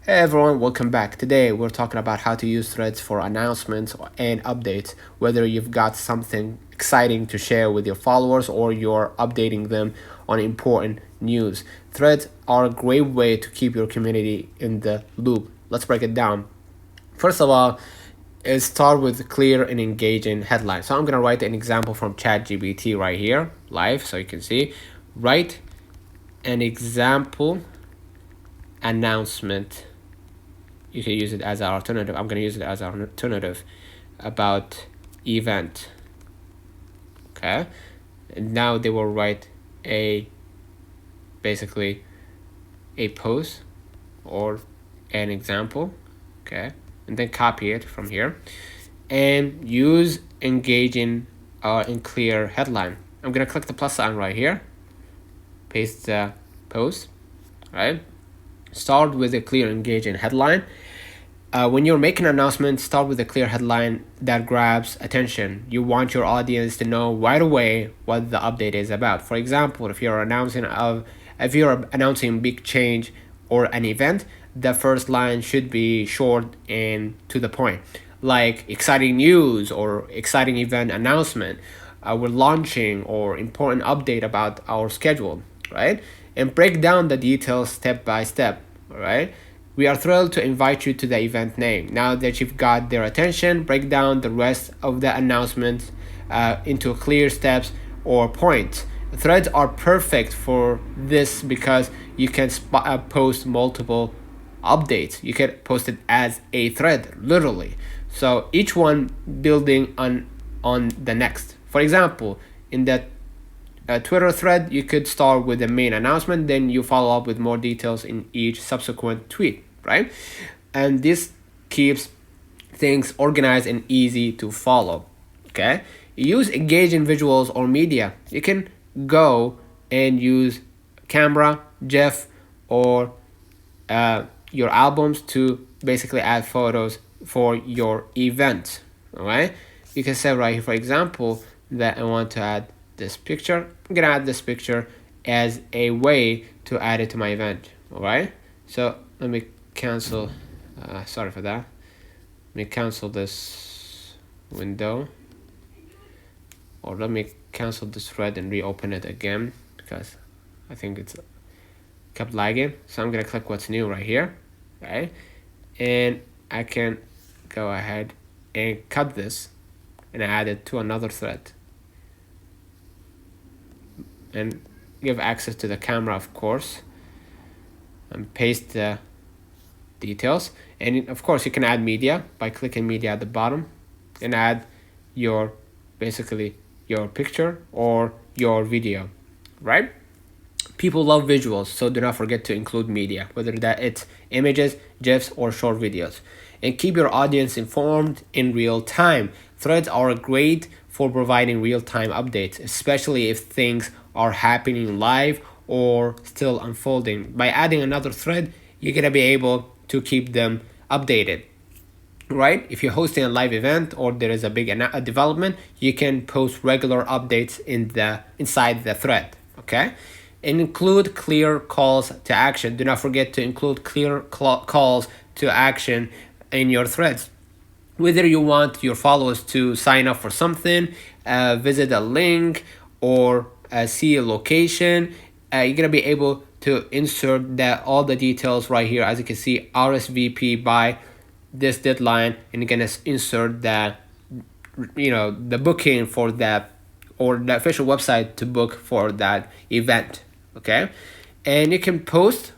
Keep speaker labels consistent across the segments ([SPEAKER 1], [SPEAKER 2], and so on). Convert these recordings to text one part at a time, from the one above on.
[SPEAKER 1] Hey everyone, welcome back. Today we're talking about how to use threads for announcements and updates, whether you've got something exciting to share with your followers or you're updating them on important news. Threads are a great way to keep your community in the loop. Let's break it down. First of all, start with clear and engaging headline. So I'm gonna write an example from ChatGPT right here, live, so you can see. Write an example announcement. You can use it as an alternative. I'm going to use it as an alternative about event. Okay. And now they will write basically a post or an example. Okay. And then copy it from here and use engaging and clear headline. I'm going to click the plus sign right here. Paste the post. Right. Start with a clear, engaging headline. When you're making an announcement, start with a clear headline that grabs attention. You want your audience to know right away what the update is about. For example, if you're announcing a big change or an event, the first line should be short and to the point, like exciting news or exciting event announcement. We're launching or important update about our schedule, right? And break down the details step by step, all right? We are thrilled to invite you to the event name. Now that you've got their attention, break down the rest of the announcement into clear steps or points. Threads are perfect for this because you can post multiple updates. You can post it as a thread, literally. So each one building on the next. For example, in that Twitter thread, you could start with the main announcement, then you follow up with more details in each subsequent tweet, right? And this keeps things organized and easy to follow, okay? Use engaging visuals or media. You can go and use camera, GIF, or your albums to basically add photos for your event, all right? You can say right here, for example, that I want to add this picture. I'm gonna add this picture as a way to add it to my event. All right, so let me cancel sorry for that. Let me cancel this window, or let me cancel this thread and reopen it again because I think it's kept lagging. So I'm gonna click what's new right here, right? And I can go ahead and cut this and add it to another thread and give access to the camera, of course, and paste the details. And of course you can add media by clicking media at the bottom and add your basically your picture or your video, right? People love visuals, so do not forget to include media, whether that it's images, GIFs, or short videos. And keep your audience informed in real time. Threads are great for providing real-time updates, especially if things are happening live or still unfolding. By adding another thread, you're gonna be able to keep them updated, right? If you're hosting a live event or there is a big development, you can post regular updates inside the thread, okay? And include clear calls to action. Do not forget to include clear calls to action in your threads. Whether you want your followers to sign up for something, visit a link, or see a location, you're gonna be able to insert all the details right here. As you can see, RSVP by this deadline, and you're gonna insert the booking for that or the official website to book for that event. Okay, and you can post,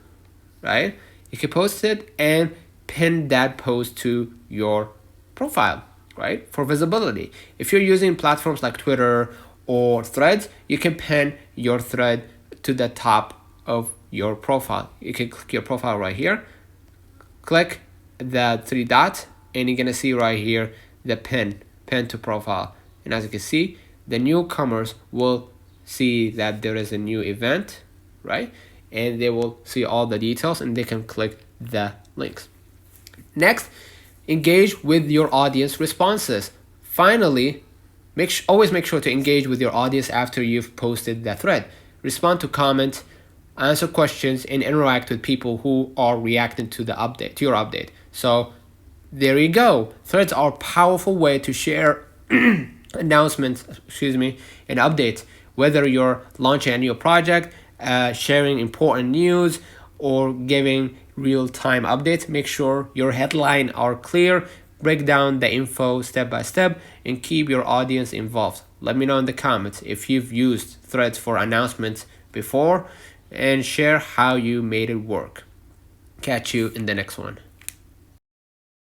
[SPEAKER 1] right? You can post it and pin that post to your profile, right, for visibility. If you're using platforms like Twitter or Threads, you can pin your thread to the top of your profile. You can click your profile right here, click the three dots, and you're gonna see right here the pin to profile. And as you can see, the newcomers will see that there is a new event, right? And they will see all the details and they can click the links. Next, engage with your audience responses. Finally, always make sure to engage with your audience after you've posted the thread. Respond to comments, answer questions, and interact with people who are reacting to the update, to your update. So there you go. Threads are a powerful way to share announcements, and updates, whether you're launching a new project, sharing important news, or giving real-time updates. Make sure your headlines are clear, break down the info step by step, and keep your audience involved. Let me know in the comments if you've used Threads for announcements before, and share how you made it work. Catch you in the next one.